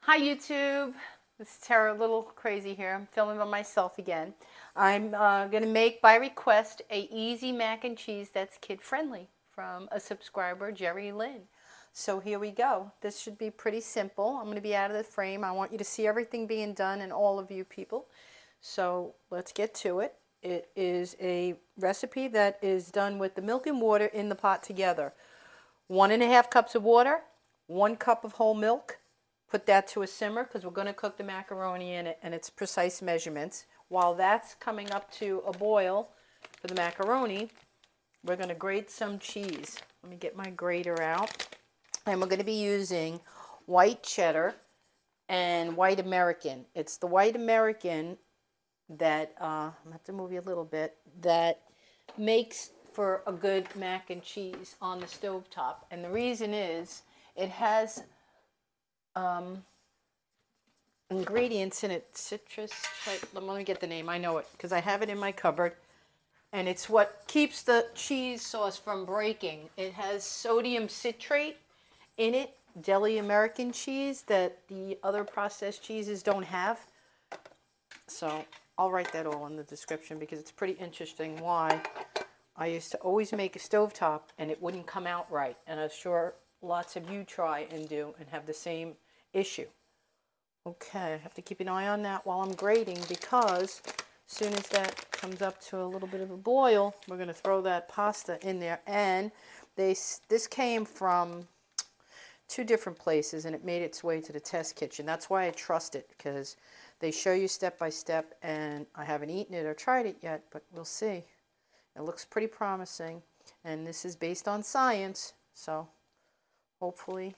Hi YouTube, this is Tara, a little crazy here. I'm filming by myself again. I'm going to make by request a easy mac and cheese that's kid friendly from a subscriber, Jerry Lynn. So here we go. This should be pretty simple. I'm going to be out of the frame. I want you to see everything being done and all of you people. So let's get to it. It is a recipe that is done with the milk and water in the pot together. 1.5 cups of water, 1 cup of whole milk. Put that to a simmer because we're going to cook the macaroni in it and its precise measurements. While that's coming up to a boil for the macaroni, we're going to grate some cheese. Let me get my grater out. And we're going to be using white cheddar and white American. It's the white American that, I'm going to have to move you a little bit, that makes for a good mac and cheese on the stovetop. And the reason is it has ingredients in it. Citrus, let me get the name. I know it because I have it in my cupboard. And it's what keeps the cheese sauce from breaking. It has sodium citrate in it, deli American cheese, that the other processed cheeses don't have. So I'll write that all in the description because it's pretty interesting why I used to always make a stovetop and it wouldn't come out right. And I'm sure lots of you try and do and have the same issue. Okay, I have to keep an eye on that while I'm grating because as soon as that comes up to a little bit of a boil, we're going to throw that pasta in there. And this came from 2 different places and it made its way to the test kitchen. That's why I trust it, because they show you step by step, and I haven't eaten it or tried it yet, but we'll see. It looks pretty promising, and this is based on science, so hopefully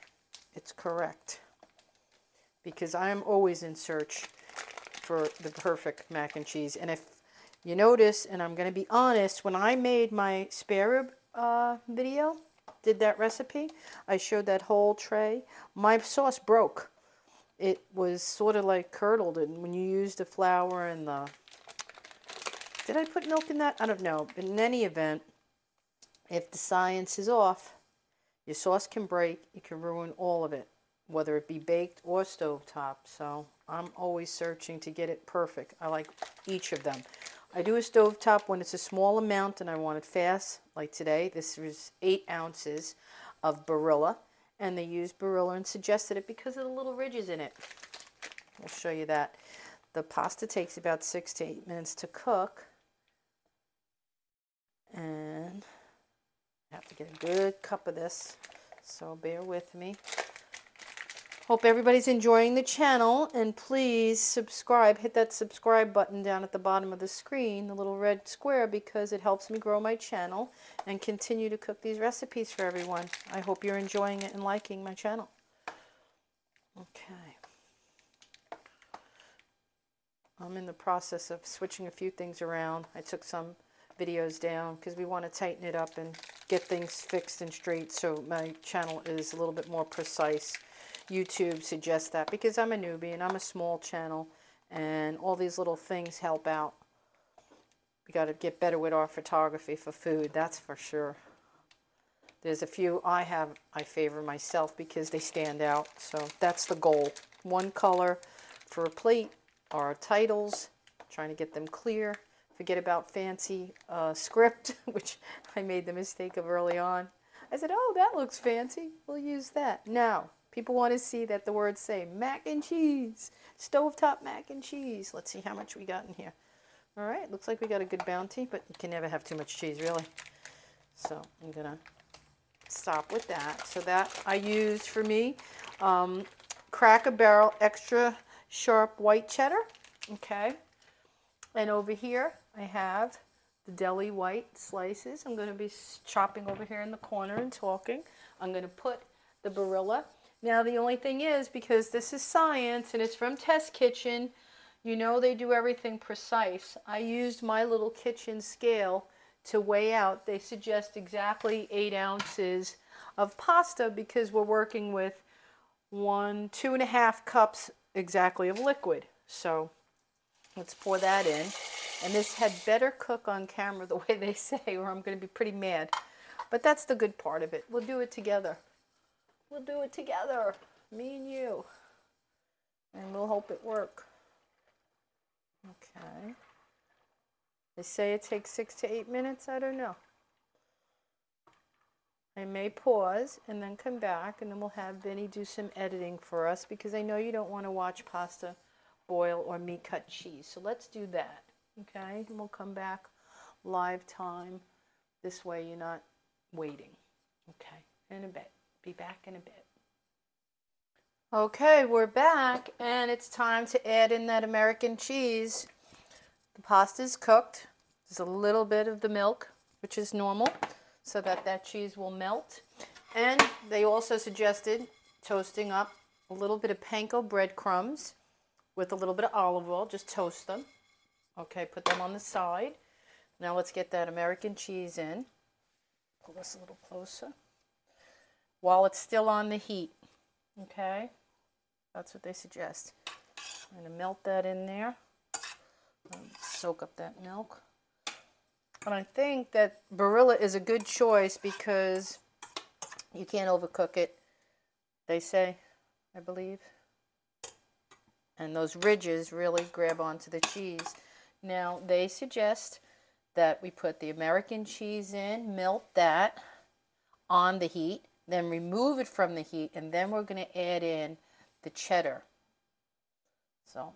it's correct, because I am always in search for the perfect mac and cheese. And if you notice, and I'm going to be honest, when I made my spare rib video, did that recipe, I showed that whole tray, my sauce broke. It was sort of like curdled, and when you use the flour and the... Did I put milk in that? I don't know. But in any event, if the science is off, your sauce can break. You can ruin all of it, whether it be baked or stovetop. So I'm always searching to get it perfect. I like each of them. I do a stovetop when it's a small amount and I want it fast. Like today, this was 8 ounces of Barilla. And they used Barilla and suggested it because of the little ridges in it. I'll show you that. The pasta takes about 6 to 8 minutes to cook. And I have to get a good cup of this, so bear with me. Hope everybody's enjoying the channel, and please subscribe. Hit that subscribe button down at the bottom of the screen, the little red square, because it helps me grow my channel and continue to cook these recipes for everyone. I hope you're enjoying it and liking my channel. Okay. I'm in the process of switching a few things around. I took some videos down because we want to tighten it up and get things fixed and straight so my channel is a little bit more precise. YouTube suggests that because I'm a newbie and I'm a small channel, and all these little things help out. We got to get better with our photography for food, that's for sure. There's a few I favor myself because they stand out, so that's the goal. One color for a plate, our titles, trying to get them clear. Forget about fancy script, which I made the mistake of early on. I said, oh, that looks fancy. We'll use that. Now, people want to see that the words say mac and cheese, stovetop mac and cheese. Let's see how much we got in here. All right, looks like we got a good bounty, but you can never have too much cheese, really. So I'm going to stop with that. So that I used for me, Cracker Barrel extra sharp white cheddar. Okay. And over here, I have the deli white slices. I'm going to be chopping over here in the corner and talking. I'm going to put the Barilla. Now, the only thing is, because this is science and it's from Test Kitchen, you know they do everything precise. I used my little kitchen scale to weigh out. They suggest exactly 8 ounces of pasta because we're working with 2.5 cups exactly of liquid. So let's pour that in. And this had better cook on camera the way they say, or I'm going to be pretty mad. But that's the good part of it. We'll do it together. We'll do it together. Me and you. hope it works. Okay. They say it takes 6 to 8 minutes. I don't know. I may pause and then come back, and then we'll have Vinny do some editing for us, because I know you don't want to watch pasta boil or me cut cheese. So let's do that. Okay, and we'll come back live time. This way you're not waiting. Okay, in a bit. Be back in a bit. Okay, we're back, and it's time to add in that American cheese. The pasta's cooked. There's a little bit of the milk, which is normal, so that that cheese will melt. And they also suggested toasting up a little bit of panko breadcrumbs with a little bit of olive oil. Just toast them. Okay, put them on the side. Now let's get that American cheese in. Pull this a little closer. While it's still on the heat. Okay, that's what they suggest. I'm going to melt that in there. Soak up that milk. And I think that Barilla is a good choice because you can't overcook it, they say, I believe. And those ridges really grab onto the cheese. Now, they suggest that we put the American cheese in, melt that on the heat, then remove it from the heat, and then we're going to add in the cheddar. So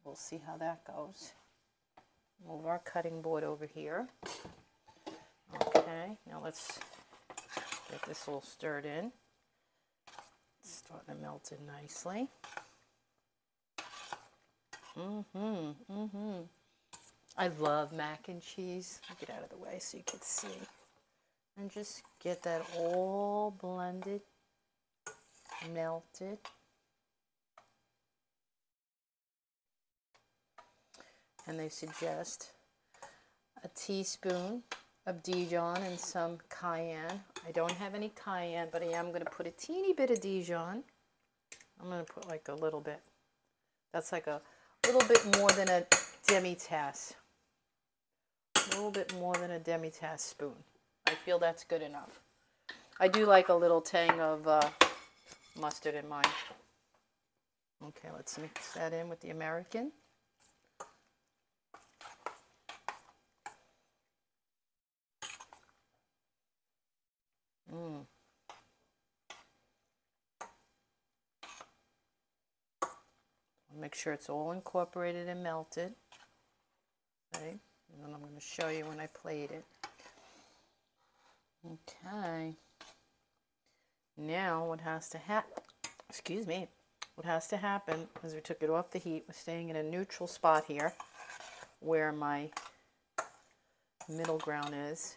we'll see how that goes. Move our cutting board over here. Okay, now let's get this all stirred in. It's starting to melt in nicely. I love mac and cheese. I'll get out of the way so you can see. And just get that all blended, melted. And they suggest a teaspoon of Dijon and some cayenne. I don't have any cayenne, but I am going to put a teeny bit of Dijon. I'm going to put like a little bit. That's like a little bit more than a demi-tasse. A little bit more than a demi-tasse spoon. I feel that's good enough. I do like a little tang of mustard in mine. Okay, let's mix that in with the American. Make sure it's all incorporated and melted. Okay, and then I'm going to show you when I plate it. Okay. Now what has to happen, what has to happen is we took it off the heat. We're staying in a neutral spot here where my middle ground is.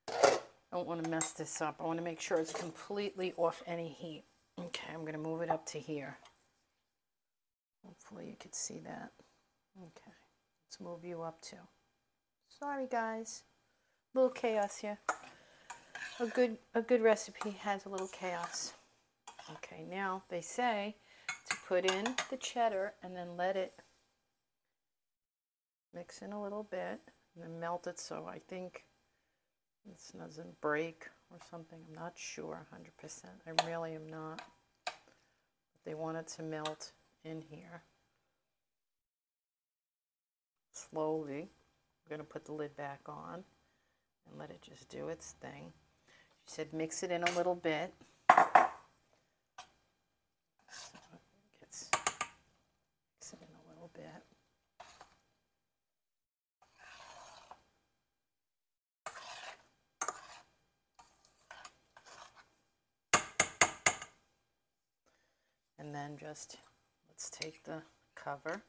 I don't want to mess this up. I want to make sure it's completely off any heat. Okay, I'm going to move it up to here. Hopefully you can see that. Okay, let's move you up too. Sorry guys, a little chaos here. A good recipe has a little chaos. Okay, now they say to put in the cheddar and then let it mix in a little bit and then melt it, so I think this doesn't break or something. I'm not sure 100%. I really am not. But they want it to melt in here. Slowly. I'm going to put the lid back on and let it just do its thing. She said mix it in a little bit. So it gets, mix it in a little bit. And then just, let's take the cover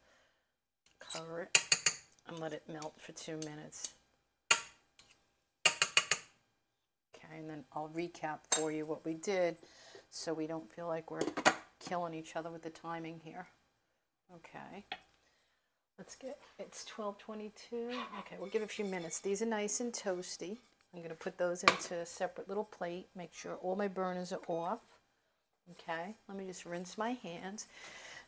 it, and let it melt for 2 minutes. Okay, and then I'll recap for you what we did so we don't feel like we're killing each other with the timing here. Okay, let's get, it's 12:22. Okay, we'll give it a few minutes. These are nice and toasty. I'm going to put those into a separate little plate, make sure all my burners are off. Okay, let me just rinse my hands.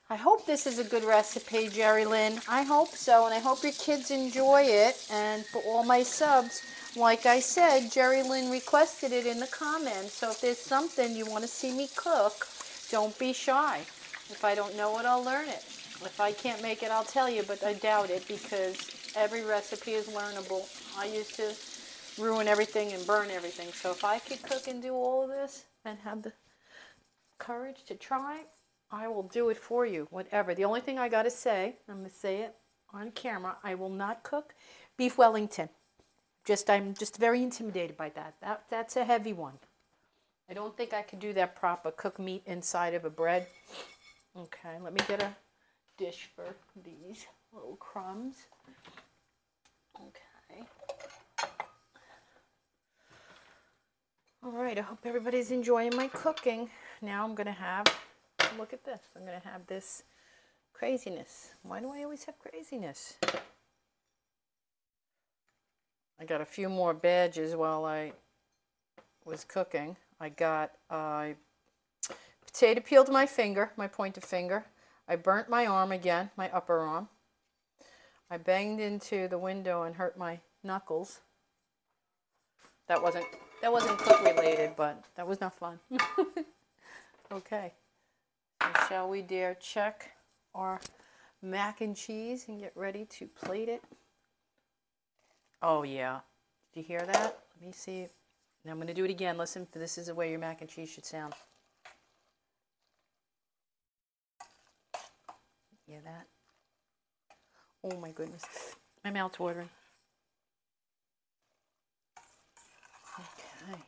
I hope this is a good recipe, Jerry Lynn. I hope so, and I hope your kids enjoy it. And for all my subs, like I said, Jerry Lynn requested it in the comments. So if there's something you want to see me cook, don't be shy. If I don't know it, I'll learn it. If I can't make it, I'll tell you, but I doubt it because every recipe is learnable. I used to ruin everything and burn everything. So if I could cook and do all of this and have the courage to try, I will do it for you, whatever. The only thing I got to say, I'm going to say it on camera, I will not cook beef Wellington. I'm just very intimidated by that. That's a heavy one. I don't think I could do that proper, cook meat inside of a bread. Okay, let me get a dish for these little crumbs. Okay. All right, I hope everybody's enjoying my cooking. Now I'm going to have, look at this, I'm going to have this craziness. Why do I always have craziness? I got a few more badges while I was cooking. I got potato peeled my finger, my pointer finger. I burnt my arm again, my upper arm. I banged into the window and hurt my knuckles. That wasn't cook related, but that was not fun. Okay, so shall we dare check our mac and cheese and get ready to plate it? Oh yeah, did you hear that? Let me see. Now I'm going to do it again. Listen, this is the way your mac and cheese should sound. Hear that? Oh my goodness, my mouth's watering. Okay.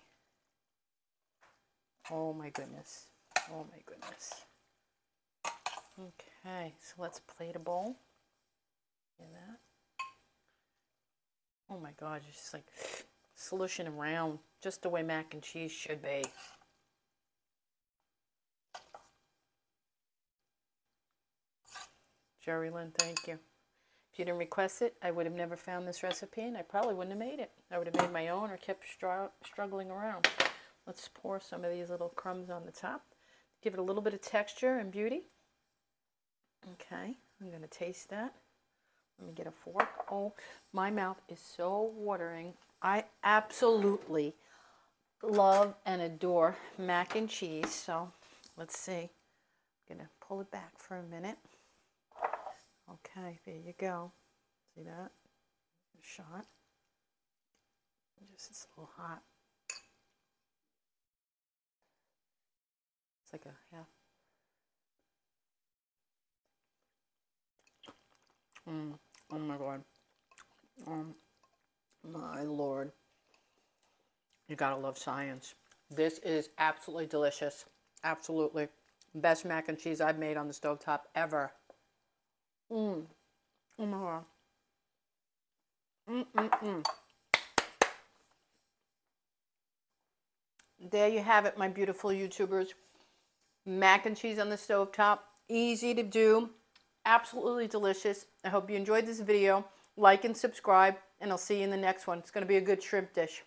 Oh my goodness. Oh my goodness. Okay, so let's plate a bowl. Hear that? Oh my God, it's just like solution around, just the way mac and cheese should be. Jerry Lynn, thank you. If you didn't request it, I would have never found this recipe, and I probably wouldn't have made it. I would have made my own or kept struggling around. Let's pour some of these little crumbs on the top. Give it a little bit of texture and beauty. Okay, I'm going to taste that. Let me get a fork. Oh, my mouth is so watering. I absolutely love and adore mac and cheese. So let's see. I'm going to pull it back for a minute. Okay, there you go. See that? A shot. Just it's a little hot. It's like a half. Oh my God. My Lord. You gotta love science. This is absolutely delicious. Absolutely. Best mac and cheese I've made on the stovetop ever. Oh my God. There you have it, my beautiful YouTubers. Mac and cheese on the stovetop. Easy to do. Absolutely delicious. I hope you enjoyed this video. Like and subscribe, and I'll see you in the next one. It's going to be a good shrimp dish.